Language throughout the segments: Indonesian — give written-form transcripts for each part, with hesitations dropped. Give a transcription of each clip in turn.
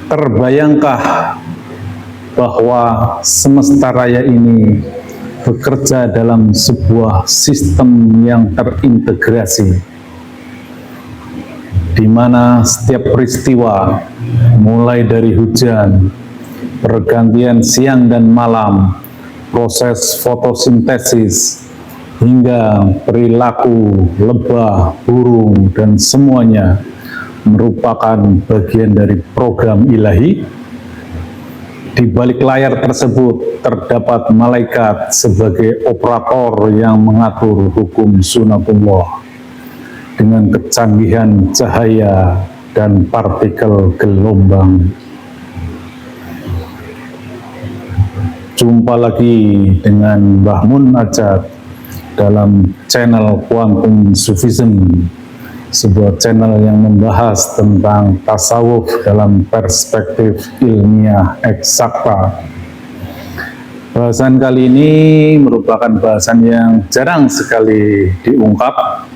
Terbayangkah bahwa semesta raya ini bekerja dalam sebuah sistem yang terintegrasi, di mana setiap peristiwa, mulai dari hujan, pergantian siang dan malam, proses fotosintesis, hingga perilaku lebah, burung, dan semuanya merupakan bagian dari program ilahi. Di balik layar tersebut terdapat malaikat sebagai operator yang mengatur hukum sunatullah dengan kecanggihan cahaya dan partikel gelombang. Jumpa lagi dengan Mbah Mun Ajat dalam channel Quantum Sufism, sebuah channel yang membahas tentang tasawuf dalam perspektif ilmiah eksakta. Bahasan kali ini merupakan bahasan yang jarang sekali diungkap,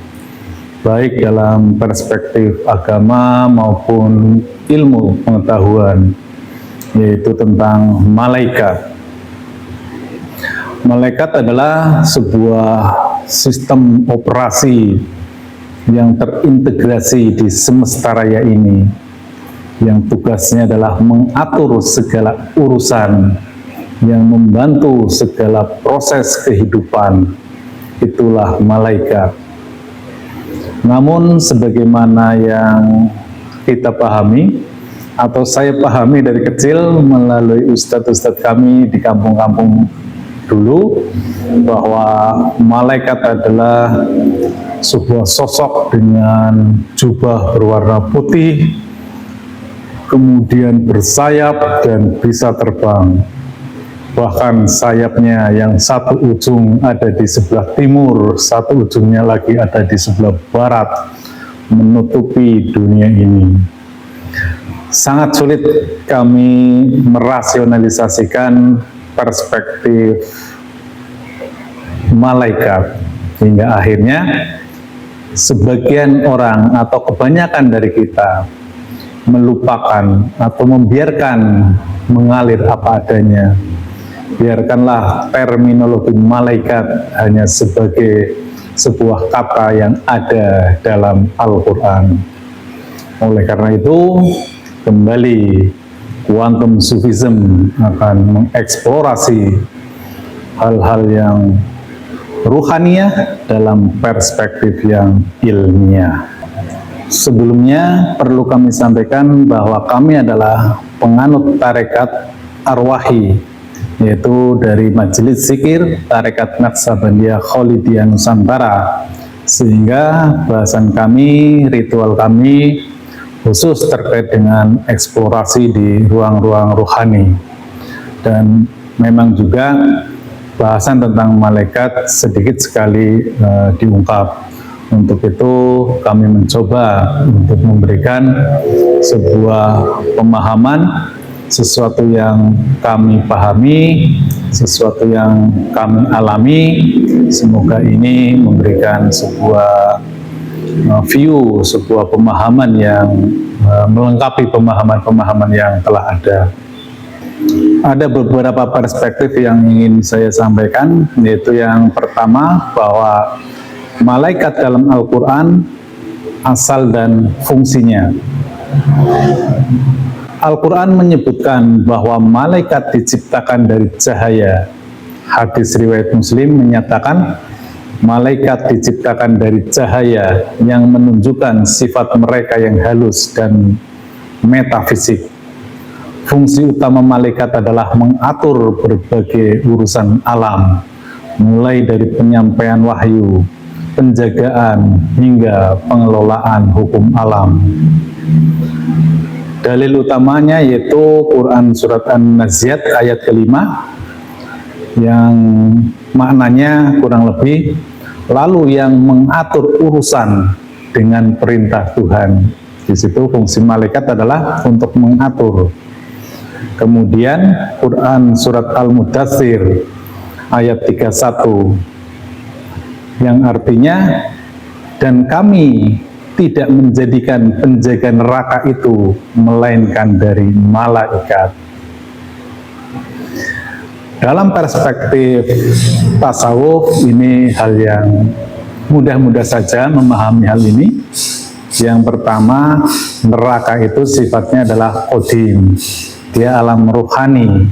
baik dalam perspektif agama maupun ilmu pengetahuan, yaitu tentang malaikat. Malaikat adalah sebuah sistem operasi yang terintegrasi di semesta raya ini, yang tugasnya adalah mengatur segala urusan, yang membantu segala proses kehidupan. Itulah malaikat. Namun sebagaimana yang kita pahami, atau saya pahami dari kecil melalui ustadz-ustadz kami di kampung-kampung dulu, bahwa malaikat adalah sebuah sosok dengan jubah berwarna putih, kemudian bersayap dan bisa terbang. Bahkan sayapnya yang satu ujung ada di sebelah timur, satu ujungnya lagi ada di sebelah barat, menutupi dunia ini. Sangat sulit kami merasionalisasikan perspektif malaikat, hingga akhirnya sebagian orang atau kebanyakan dari kita melupakan atau membiarkan mengalir apa adanya. Biarkanlah terminologi malaikat hanya sebagai sebuah kata yang ada dalam Al-Quran. Oleh karena itu, kembali Quantum Sufism akan mengeksplorasi hal-hal yang ruhaniyah dalam perspektif yang ilmiah. Sebelumnya perlu kami sampaikan bahwa kami adalah penganut tarekat Arwahi, yaitu dari Majelis Zikir Tarekat Naqsabandiyah Khalidiyah Nusantara, sehingga bahasan kami, ritual kami khusus terkait dengan eksplorasi di ruang-ruang ruhani. Dan memang juga bahasan tentang malaikat sedikit sekali diungkap. Untuk itu kami mencoba untuk memberikan sebuah pemahaman, sesuatu yang kami pahami, sesuatu yang kami alami. Semoga ini memberikan sebuah view, sebuah pemahaman yang melengkapi pemahaman-pemahaman yang telah ada. Ada beberapa perspektif yang ingin saya sampaikan, yaitu yang pertama bahwa malaikat dalam Al-Quran asal dan fungsinya. Al-Quran menyebutkan bahwa malaikat diciptakan dari cahaya. Hadis riwayat Muslim menyatakan malaikat diciptakan dari cahaya yang menunjukkan sifat mereka yang halus dan metafisik. Fungsi utama malaikat adalah mengatur berbagai urusan alam, mulai dari penyampaian wahyu, penjagaan, hingga pengelolaan hukum alam. Dalil utamanya yaitu Quran Surat An-Naziat ayat kelima, yang maknanya kurang lebih, lalu yang mengatur urusan dengan perintah Tuhan. Di situ fungsi malaikat adalah untuk mengatur. Kemudian Quran Surat Al-Mudaththir ayat 31, yang artinya, dan kami tidak menjadikan penjaga neraka itu melainkan dari malaikat. Dalam perspektif tasawuf, ini hal yang mudah-mudah saja memahami hal ini. Yang pertama, neraka itu sifatnya adalah qadim, dia alam ruhani.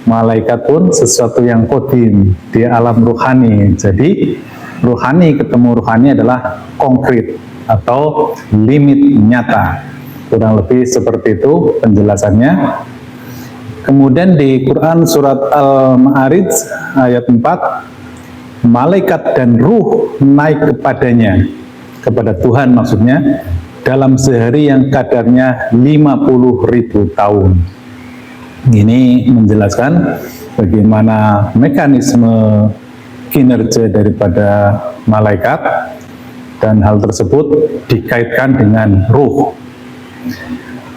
Malaikat pun sesuatu yang qadim, dia alam ruhani. Jadi ruhani ketemu ruhani adalah konkret atau limit nyata. Kurang lebih seperti itu penjelasannya. Kemudian di Quran surat Al-Ma'arij ayat 4, malaikat dan ruh naik kepadanya, kepada Tuhan maksudnya, dalam sehari yang kadarnya 50.000 tahun. Ini menjelaskan bagaimana mekanisme kinerja daripada malaikat, dan hal tersebut dikaitkan dengan ruh.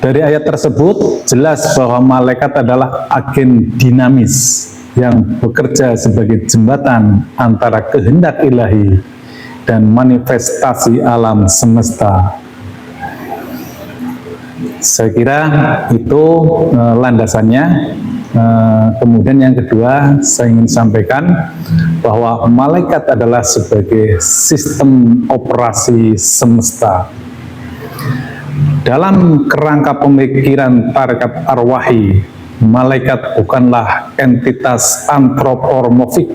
Dari ayat tersebut jelas bahwa malaikat adalah agen dinamis yang bekerja sebagai jembatan antara kehendak ilahi dan manifestasi alam semesta. Saya kira itu landasannya. Kemudian yang kedua, saya ingin sampaikan bahwa malaikat adalah sebagai sistem operasi semesta. Dalam kerangka pemikiran tarekat arwahi, malaikat bukanlah entitas antropomorfik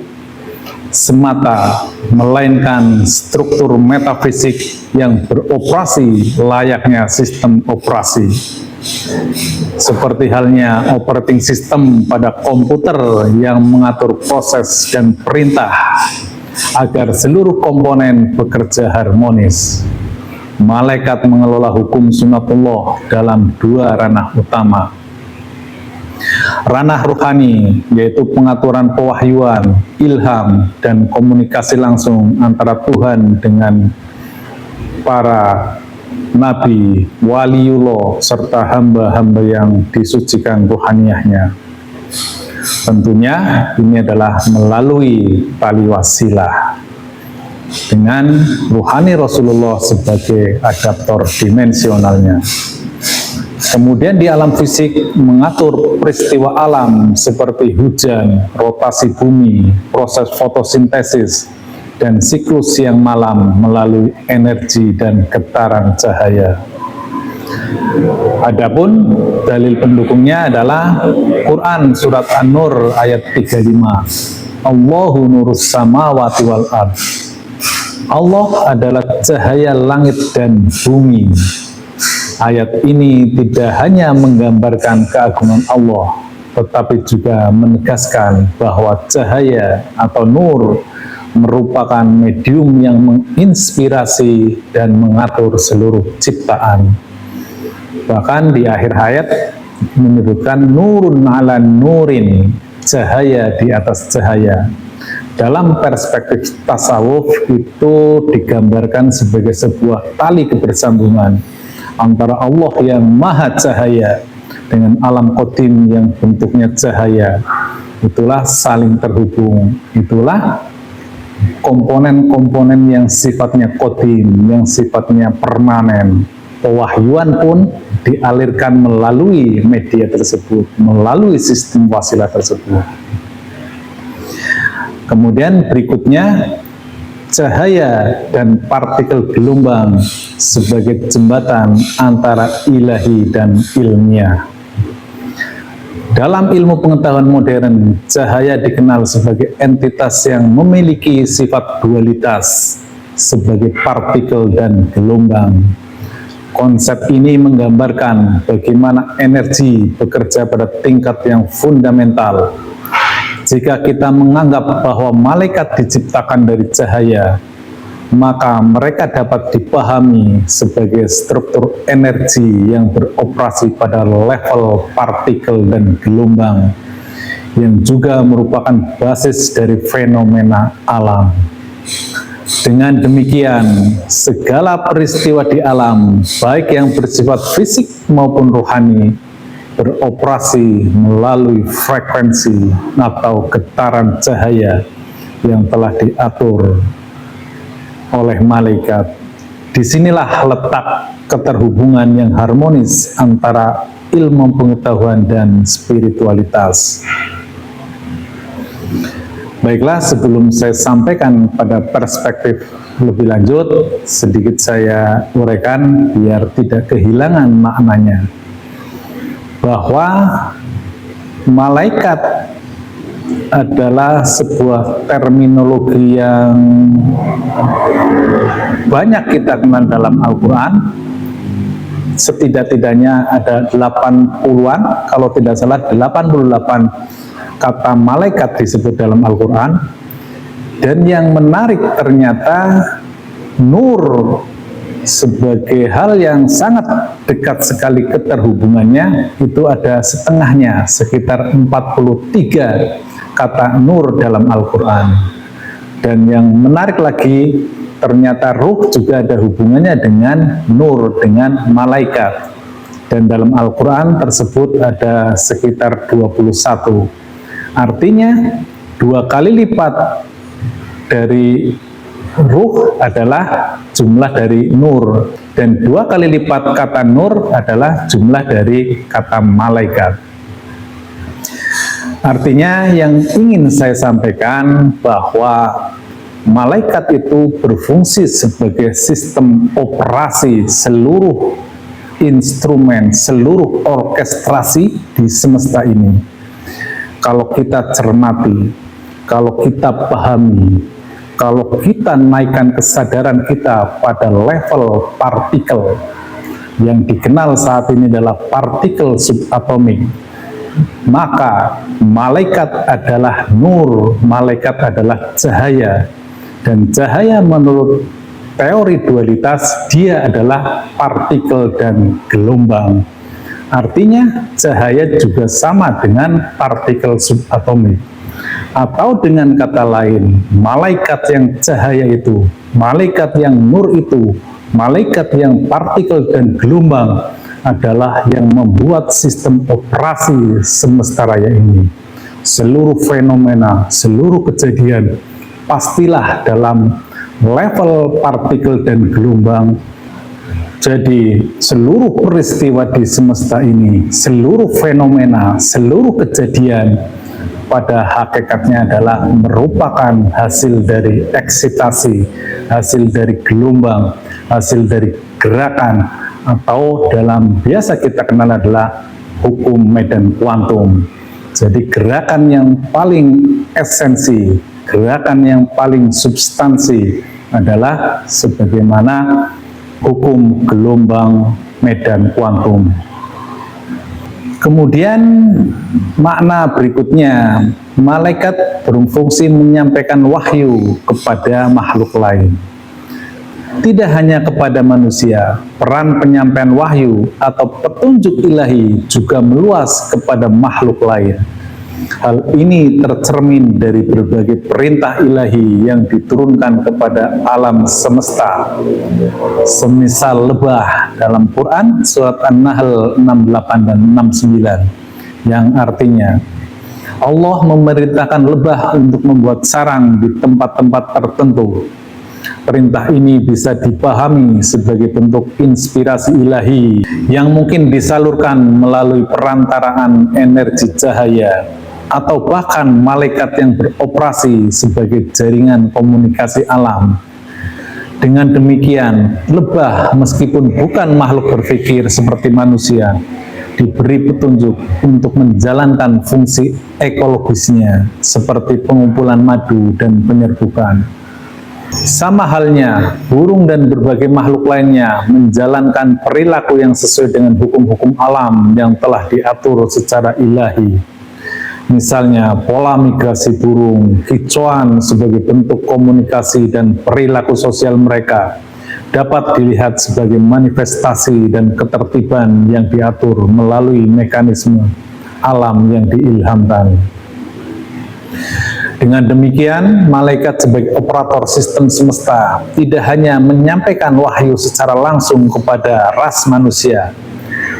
semata, melainkan struktur metafisik yang beroperasi layaknya sistem operasi. Seperti halnya operating system pada komputer yang mengatur proses dan perintah agar seluruh komponen bekerja harmonis. Malaikat mengelola hukum sunatullah dalam dua ranah utama. Ranah ruhani, yaitu pengaturan pewahyuan, ilham, dan komunikasi langsung antara Tuhan dengan para nabi, waliullah, serta hamba-hamba yang disucikan ruhaniyahnya. Tentunya ini adalah melalui tali wasilah dengan ruhani Rasulullah sebagai adaptor dimensionalnya. Kemudian di alam fisik mengatur peristiwa alam seperti hujan, rotasi bumi, proses fotosintesis, dan siklus siang malam melalui energi dan getaran cahaya. Adapun dalil pendukungnya adalah Quran surat An-Nur ayat 35. Allahu nurus samawati wal ard. Allah adalah cahaya langit dan bumi. Ayat ini tidak hanya menggambarkan keagungan Allah, tetapi juga menegaskan bahwa cahaya atau nur merupakan medium yang menginspirasi dan mengatur seluruh ciptaan. Bahkan di akhir ayat menyebutkan nurun ala nurin, cahaya di atas cahaya. Dalam perspektif tasawuf itu digambarkan sebagai sebuah tali kebersambungan antara Allah yang maha cahaya dengan alam qadim yang bentuknya cahaya. Itulah saling terhubung, itulah komponen-komponen yang sifatnya qadim, yang sifatnya permanen. Pewahyuan pun dialirkan melalui media tersebut, melalui sistem wasilah tersebut. Kemudian berikutnya, cahaya dan partikel gelombang sebagai jembatan antara ilahi dan ilmiah. Dalam ilmu pengetahuan modern, cahaya dikenal sebagai entitas yang memiliki sifat dualitas sebagai partikel dan gelombang. Konsep ini menggambarkan bagaimana energi bekerja pada tingkat yang fundamental. Jika kita menganggap bahwa malaikat diciptakan dari cahaya, maka mereka dapat dipahami sebagai struktur energi yang beroperasi pada level partikel dan gelombang, yang juga merupakan basis dari fenomena alam. Dengan demikian, segala peristiwa di alam, baik yang bersifat fisik maupun rohani, beroperasi melalui frekuensi atau getaran cahaya yang telah diatur oleh malaikat Disinilah letak keterhubungan yang harmonis antara ilmu pengetahuan dan spiritualitas. Baiklah, sebelum saya sampaikan pada perspektif lebih lanjut, sedikit saya uraikan biar tidak kehilangan maknanya. Bahwa malaikat adalah sebuah terminologi yang banyak kita kenal dalam Al-Quran. Setidak-tidaknya ada 80-an, kalau tidak salah 88 kata malaikat disebut dalam Al-Quran. Dan yang menarik ternyata nur sebagai hal yang sangat dekat sekali keterhubungannya itu ada setengahnya, sekitar 43 kata nur dalam Al-Quran. Dan yang menarik lagi, ternyata ruh juga ada hubungannya dengan nur, dengan malaikat. Dan dalam Al-Quran tersebut ada sekitar 21. Artinya 2 kali lipat dari ruh adalah jumlah dari nur, dan 2 kali lipat kata nur adalah jumlah dari kata malaikat. Artinya yang ingin saya sampaikan bahwa malaikat itu berfungsi sebagai sistem operasi seluruh instrumen, seluruh orkestrasi di semesta ini. Kalau kita cermati, kalau kita pahami, kalau kita naikkan kesadaran kita pada level partikel, yang dikenal saat ini adalah partikel subatomik, maka malaikat adalah nur, malaikat adalah cahaya. Dan cahaya menurut teori dualitas, dia adalah partikel dan gelombang. Artinya cahaya juga sama dengan partikel subatomik. Atau dengan kata lain, malaikat yang cahaya itu, malaikat yang nur itu, malaikat yang partikel dan gelombang adalah yang membuat sistem operasi semesta raya ini. Seluruh fenomena, seluruh kejadian pastilah dalam level partikel dan gelombang. Jadi seluruh peristiwa di semesta ini, seluruh fenomena, seluruh kejadian pada hakikatnya adalah merupakan hasil dari eksitasi, hasil dari gelombang, hasil dari gerakan, atau dalam biasa kita kenal adalah hukum medan kuantum. Jadi gerakan yang paling esensi, gerakan yang paling substansi adalah sebagaimana hukum gelombang medan kuantum. Kemudian makna berikutnya, malaikat berfungsi menyampaikan wahyu kepada makhluk lain. Tidak hanya kepada manusia, peran penyampaian wahyu atau petunjuk ilahi juga meluas kepada makhluk lain. Hal ini tercermin dari berbagai perintah ilahi yang diturunkan kepada alam semesta. Semisal lebah dalam Quran surat An-Nahl 68 dan 69, yang artinya Allah memerintahkan lebah untuk membuat sarang di tempat-tempat tertentu. Perintah ini bisa dipahami sebagai bentuk inspirasi ilahi yang mungkin disalurkan melalui perantaraan energi cahaya, atau bahkan malaikat yang beroperasi sebagai jaringan komunikasi alam. Dengan demikian, lebah meskipun bukan makhluk berpikir seperti manusia, diberi petunjuk untuk menjalankan fungsi ekologisnya seperti pengumpulan madu dan penyerbukan. Sama halnya, burung dan berbagai makhluk lainnya menjalankan perilaku yang sesuai dengan hukum-hukum alam yang telah diatur secara ilahi. Misalnya, pola migrasi burung, kicauan sebagai bentuk komunikasi dan perilaku sosial mereka dapat dilihat sebagai manifestasi dan ketertiban yang diatur melalui mekanisme alam yang diilhamkan. Dengan demikian, malaikat sebagai operator sistem semesta tidak hanya menyampaikan wahyu secara langsung kepada ras manusia,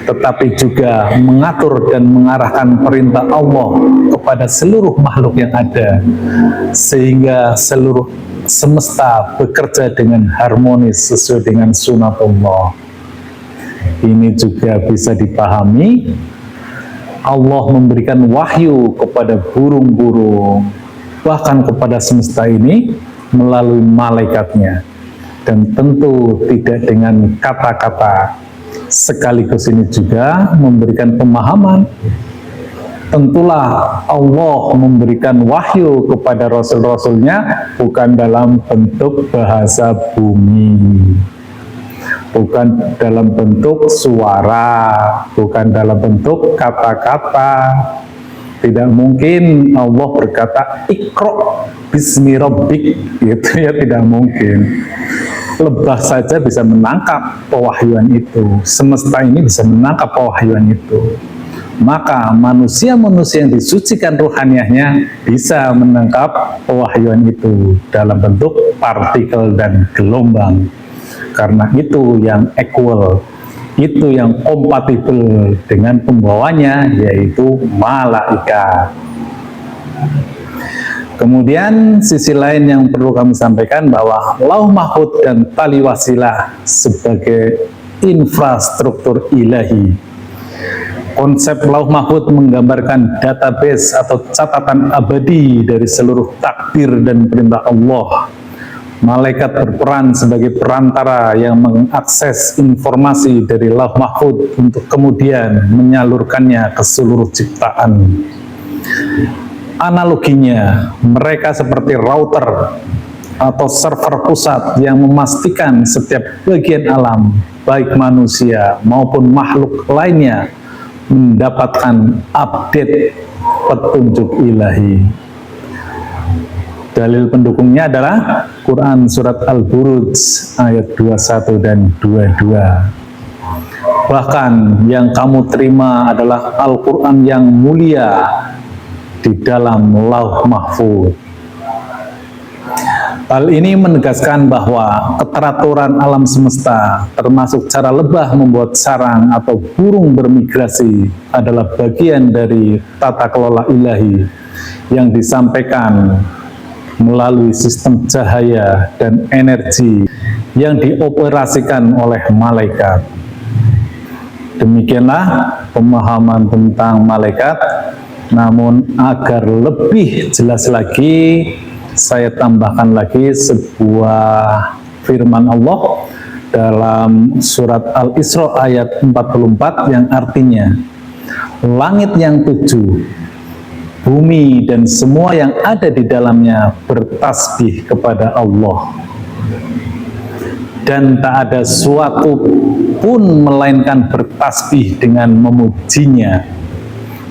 tetapi juga mengatur dan mengarahkan perintah Allah kepada seluruh makhluk yang ada, sehingga seluruh semesta bekerja dengan harmonis sesuai dengan sunatullah. Ini juga bisa dipahami, Allah memberikan wahyu kepada burung-burung, bahkan kepada semesta ini melalui malaikatnya, dan tentu tidak dengan kata-kata. Sekaligus ini juga memberikan pemahaman, tentulah Allah memberikan wahyu kepada Rasul-Rasulnya bukan dalam bentuk bahasa bumi, bukan dalam bentuk suara, bukan dalam bentuk kata-kata. Tidak mungkin Allah berkata Iqra bismi rabbik, gitu ya, tidak mungkin. Lebah saja bisa menangkap pewahyuan itu, semesta ini bisa menangkap pewahyuan itu. Maka manusia-manusia yang disucikan ruhaniahnya bisa menangkap pewahyuan itu dalam bentuk partikel dan gelombang. Karena itu yang equal, itu yang kompatibel dengan pembawanya, yaitu malaikat. Kemudian sisi lain yang perlu kami sampaikan bahwa Lauh Mahfudz dan tali wasilah sebagai infrastruktur ilahi. Konsep Lauh Mahfudz menggambarkan database atau catatan abadi dari seluruh takdir dan perintah Allah. Malaikat berperan sebagai perantara yang mengakses informasi dari Lauh Mahfudz untuk kemudian menyalurkannya ke seluruh ciptaan. Analoginya, mereka seperti router atau server pusat yang memastikan setiap bagian alam, baik manusia maupun makhluk lainnya, mendapatkan update petunjuk ilahi. Dalil pendukungnya adalah Quran Surat Al-Buruj ayat 21 dan 22. Bahkan yang kamu terima adalah Al-Quran yang mulia di dalam Lauh Mahfudz. Hal ini menegaskan bahwa keteraturan alam semesta, termasuk cara lebah membuat sarang atau burung bermigrasi, adalah bagian dari tata kelola ilahi yang disampaikan melalui sistem cahaya dan energi yang dioperasikan oleh malaikat. Demikianlah pemahaman tentang malaikat. Namun agar lebih jelas lagi, saya tambahkan lagi sebuah firman Allah dalam surat Al-Isra ayat 44 yang artinya, langit yang 7, bumi dan semua yang ada di dalamnya bertasbih kepada Allah, dan tak ada suatu pun melainkan bertasbih dengan memujinya.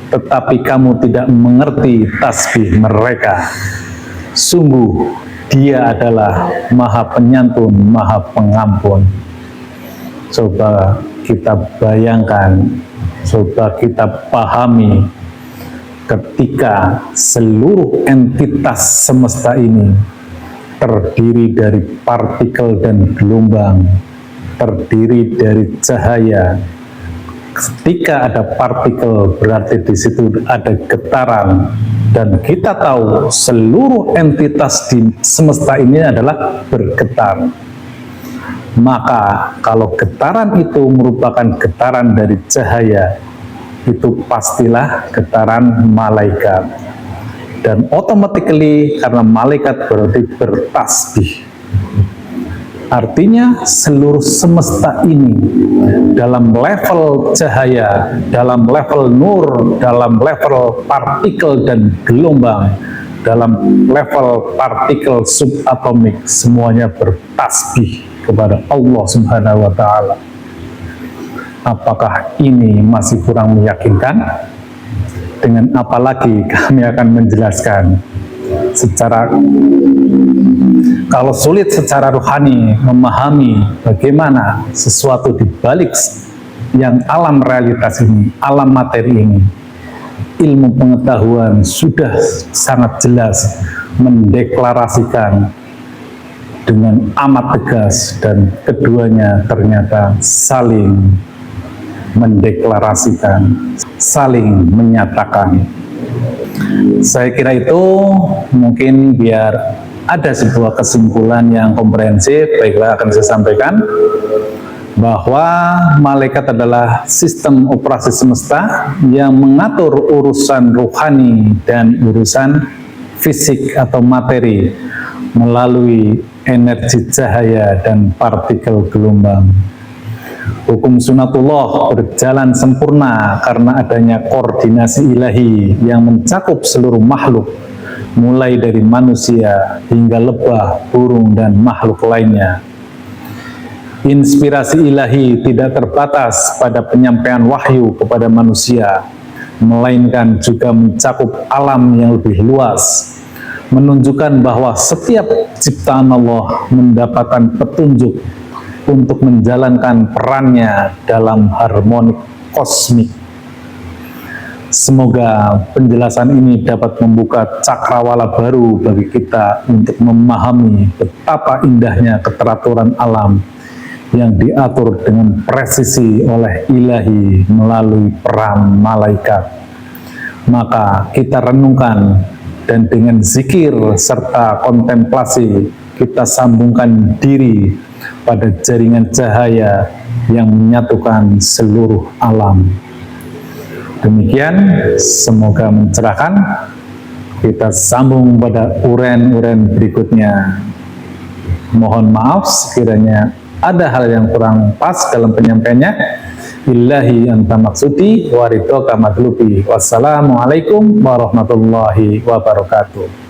Tetapi kamu tidak mengerti tasbih mereka. Sungguh Dia adalah Maha Penyantun, Maha Pengampun. Coba kita bayangkan, coba kita pahami, ketika seluruh entitas semesta ini terdiri dari partikel dan gelombang, terdiri dari cahaya. Ketika ada partikel, berarti di situ ada getaran, dan kita tahu seluruh entitas di semesta ini adalah bergetar. Maka kalau getaran itu merupakan getaran dari cahaya, itu pastilah getaran malaikat. Dan automatically karena malaikat berarti bertasbih. Artinya seluruh semesta ini dalam level cahaya, dalam level nur, dalam level partikel dan gelombang, dalam level partikel subatomik, semuanya bertasbih kepada Allah Subhanahu wa Ta'ala. Apakah ini masih kurang meyakinkan? Dengan apa lagi kami akan menjelaskan secara, kalau sulit secara rohani memahami bagaimana sesuatu di balik yang alam realitas ini, alam materi ini, ilmu pengetahuan sudah sangat jelas mendeklarasikan dengan amat tegas, dan keduanya ternyata saling mendeklarasikan, saling menyatakan. Saya kira itu mungkin biar ada sebuah kesimpulan yang komprehensif. Baiklah, akan saya sampaikan bahwa malaikat adalah sistem operasi semesta yang mengatur urusan rohani dan urusan fisik atau materi melalui energi cahaya dan partikel gelombang. Hukum sunatullah berjalan sempurna karena adanya koordinasi ilahi yang mencakup seluruh makhluk, mulai dari manusia hingga lebah, burung, dan makhluk lainnya. Inspirasi ilahi tidak terbatas pada penyampaian wahyu kepada manusia, melainkan juga mencakup alam yang lebih luas, menunjukkan bahwa setiap ciptaan Allah mendapatkan petunjuk untuk menjalankan perannya dalam harmoni kosmik. Semoga penjelasan ini dapat membuka cakrawala baru bagi kita untuk memahami betapa indahnya keteraturan alam yang diatur dengan presisi oleh ilahi melalui peran malaikat. Maka kita renungkan dan dengan zikir serta kontemplasi kita sambungkan diri pada jaringan cahaya yang menyatukan seluruh alam. Demikian, semoga mencerahkan. Kita sambung pada uraian-uraian berikutnya. Mohon maaf sekiranya ada hal yang kurang pas dalam penyampaiannya. Billahi anta maksudi wa ridhoka matlubi. Wassalamualaikum warahmatullahi wabarakatuh.